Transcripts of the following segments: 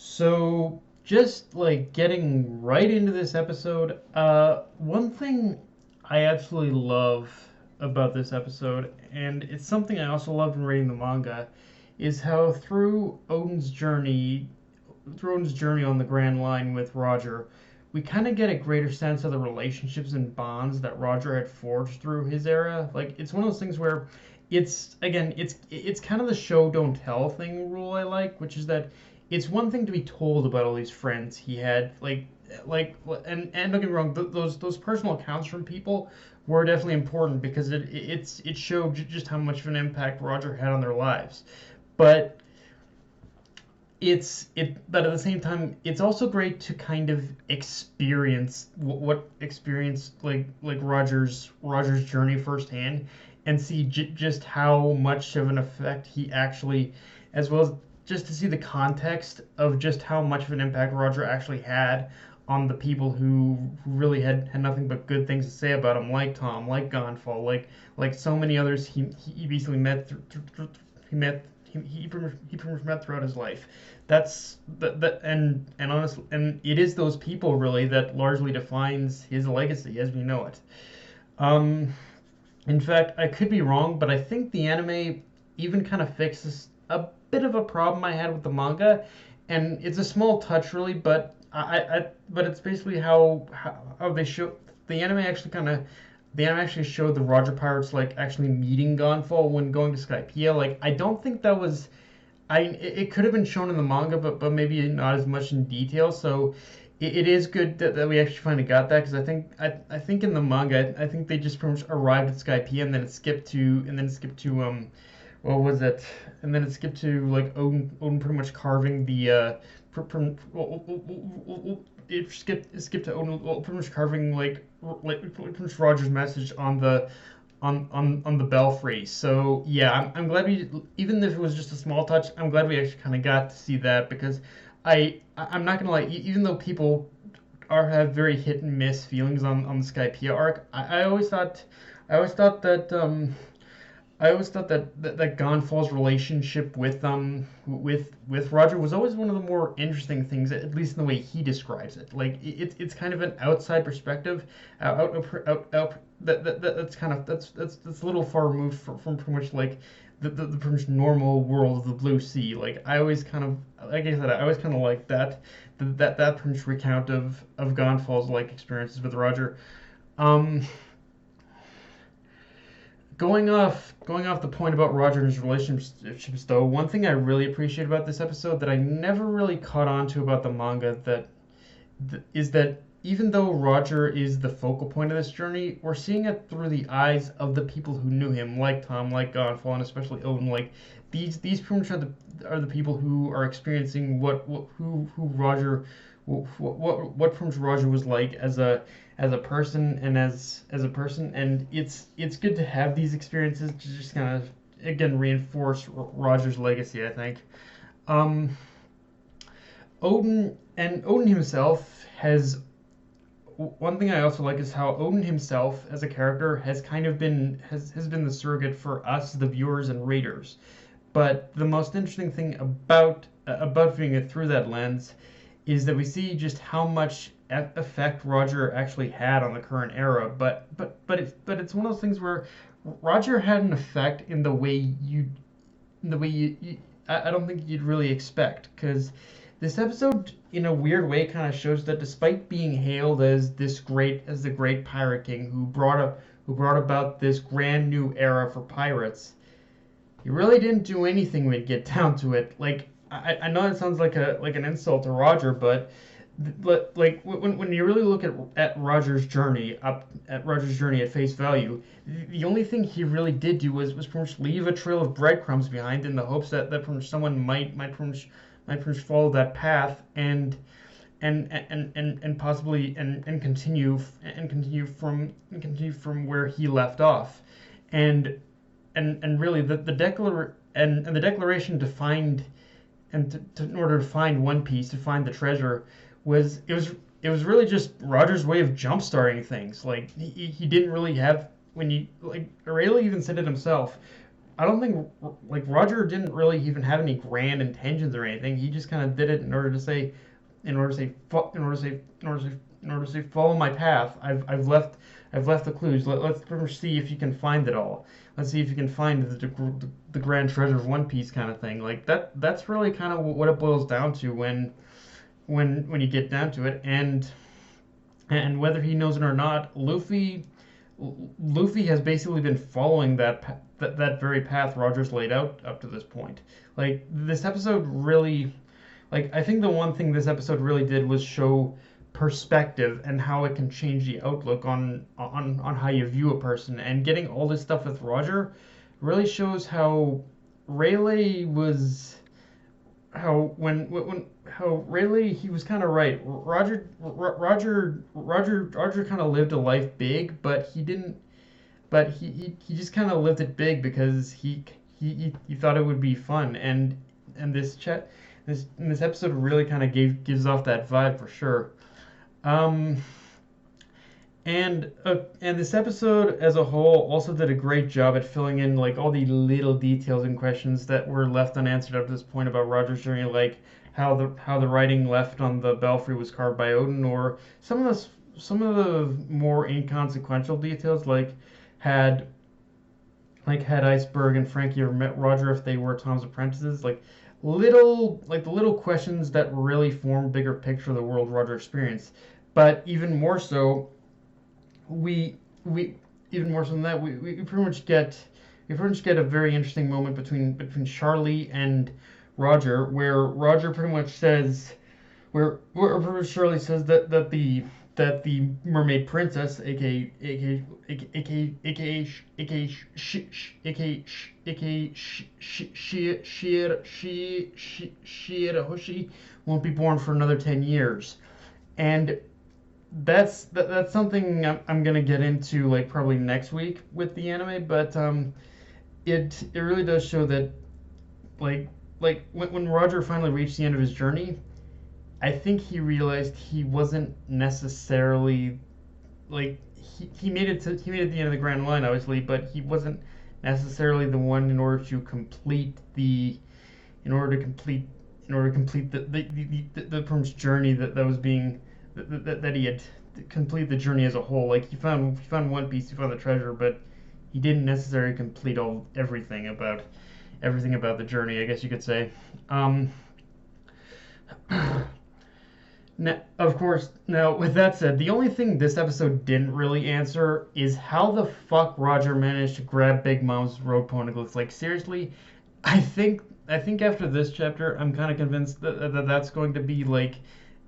So, just like getting right into this episode, one thing I absolutely love about this episode, and it's something I also loved in reading the manga, is how through Odin's journey on the Grand Line with Roger, we kind of get a greater sense of the relationships and bonds that Roger had forged through his era. Like, it's one of those things where it's kind of the show don't tell thing rule I like, which is that it's one thing to be told about all these friends he had, like, and don't get me wrong, those personal accounts from people were definitely important because it showed just how much of an impact Roger had on their lives, but but at the same time it's also great to kind of experience what experience like Roger's journey firsthand and see just how much of an effect he actually, as well as just to see the context of just how much of an impact Roger actually had on the people who really had nothing but good things to say about him, like Tom, like Gonfall, like so many others he basically met he met he pretty much met throughout his life. And honestly, and it is those people really that largely defines his legacy as we know it. Um, in fact, I could be wrong, but I think the anime even kind of fixes a bit of a problem I had with the manga, and it's a small touch really, but but it's basically how they show the anime actually kind of the anime actually showed the Roger Pirates like actually meeting Gonfall when going to Skypiea. Like I don't think that was it could have been shown in the manga, but maybe not as much in detail. So it is good that we actually finally got that because I think in the manga I think they just pretty much arrived at Skypiea and then it skipped to what was it? And then it skipped to like Odin pretty much carving the it skipped to Odin pretty much carving like pretty much Roger's message on on the belfry. So yeah, I'm glad we, even if it was just a small touch, I'm glad we actually kind of got to see that because I'm not gonna lie, even though people are have very hit and miss feelings on the Skypiea arc, I always thought that that Gonfall's relationship with Roger was always one of the more interesting things, at least in the way he describes it. Like it's kind of an outside perspective, that's kind of that's a little far removed from pretty much like the pretty much normal world of the Blue Sea. Like I always kind of like I said, I always kind of like that pretty much recount of Gonfall's like experiences with Roger. Um, going off the point about Roger and his relationships though, one thing I really appreciate about this episode that I never really caught on to about the manga is that even though Roger is the focal point of this journey, we're seeing it through the eyes of the people who knew him, like Tom, like Gonfall, and especially Odin. Like these pretty much are the people who are experiencing who Roger what Prince Roger was like as a person and as a person, and it's good to have these experiences to just kind of again reinforce Roger's legacy. I think. Um, Odin himself has one thing I also like is how Odin himself as a character has kind of has been the surrogate for us, the viewers and readers. But the most interesting thing about viewing it through that lens is that we see just how much effect Roger actually had on the current era. But it's one of those things where Roger had an effect in the way I don't think you'd really expect because this episode in a weird way kind of shows that despite being hailed as the great pirate king who brought about this grand new era for pirates, he really didn't do anything when it get down to it. Like I know it sounds like an insult to Roger, but like when you really look at Roger's journey at face value, the only thing he really did do was pretty much leave a trail of breadcrumbs behind in the hopes that pretty much someone might pretty much follow that path and possibly and continue from where he left off, and and really and the declaration to find in order to find One Piece, to find the treasure, was it was really just Roger's way of jump starting things. Like he didn't really have when you like Aurelia even said it himself. I don't think like Roger didn't really even have any grand intentions or anything. He just kind of did it in order to say, in order to say, in order to say, in order to say, in order to say, follow my path. I've left the clues. Let's pretty much see if you can find it all. Let's see if you can find the grand treasure of One Piece kind of thing. Like that's really kind of what it boils down to when you get down to it. And whether he knows it or not, Luffy has basically been following that very path Rogers laid out up to this point. Like this episode really, like I think the one thing this episode really did was show perspective and how it can change the outlook on how you view a person. And getting all this stuff with Roger really shows how Rayleigh was how Rayleigh, he was kind of right. Roger kind of lived a life big, but he didn't. But he just kind of lived it big because he thought it would be fun. And this episode really kind of gives off that vibe for sure. Um, and this episode as a whole also did a great job at filling in like all the little details and questions that were left unanswered up to this point about Roger's journey, like how the writing left on the belfry was carved by Odin, or some of the more inconsequential details, had had Iceberg and Frankie ever met Roger, if they were Tom's apprentices, the little questions that really form bigger picture of the world Roger experienced. But even more so, we even more so than that, we pretty much get a very interesting moment between Charlie and Roger, where Roger pretty much says, where Charlie says that the mermaid princess, aka Shirahoshi, won't be born for another 10 years. And that's something I'm gonna get into like probably next week with the anime, but it really does show that when Roger finally reached the end of his journey, I think he realized he wasn't necessarily he made it to the end of the Grand Line, obviously, but he wasn't necessarily the one in order to complete the the Prince's journey that was being that he had complete the journey as a whole. Like he found One Piece, he found the treasure, but he didn't necessarily complete everything about the journey, I guess you could say. Now, of course, now with that said, the only thing this episode didn't really answer is how the fuck Roger managed to grab Big Mom's road poneglyphs. Like seriously, I think after this chapter, I'm kind of convinced that that's going to be like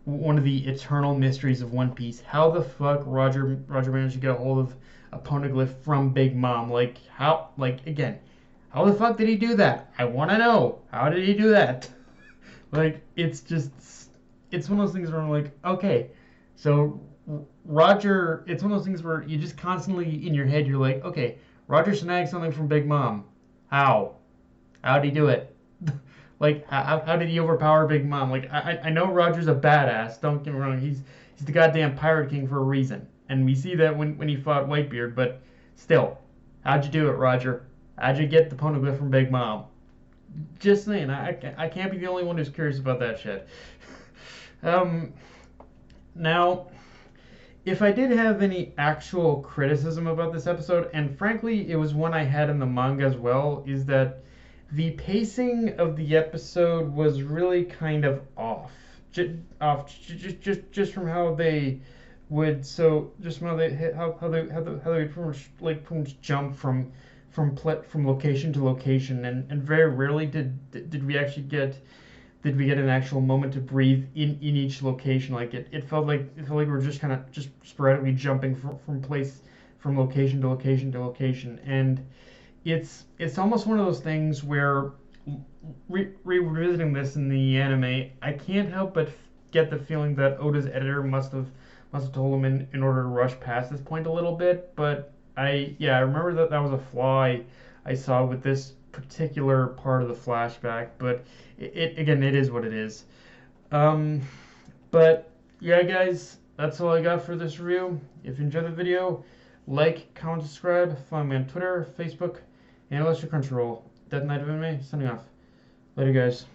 one of the eternal mysteries of One Piece. How the fuck Roger managed to get a hold of a poneglyph from Big Mom? Like how? Like again, how the fuck did he do that? I want to know. How did he do that? Like it's one of those things where I'm like, okay, so Roger. It's one of those things where you just constantly in your head you're like, okay, Roger snagged something from Big Mom. How? How'd he do it? Like, how did he overpower Big Mom? Like, I know Roger's a badass. Don't get me wrong. He's the goddamn Pirate King for a reason. And we see that when he fought Whitebeard. But still, how'd you do it, Roger? How'd you get the poneglyph from Big Mom? Just saying. I can't be the only one who's curious about that shit. Now, if I did have any actual criticism about this episode, and frankly, it was one I had in the manga as well, is that the pacing of the episode was really kind of off. Just from how they would just from how they pretty much jump from location to location, and very rarely did we actually get an actual moment to breathe in each location. Like it felt like we were just kind of just sporadically jumping from location to location to location. And it's almost one of those things where revisiting this in the anime, I can't help but get the feeling that Oda's editor must have told him in order to rush past this point a little bit. But I remember that was a flaw I saw with this particular part of the flashback. But it is what it is. But yeah, guys, that's all I got for this review. If you enjoyed the video, like, comment, subscribe, follow me on Twitter, Facebook, Analyst your Crunchyroll. Death Knight of Anime, signing off. Later, guys.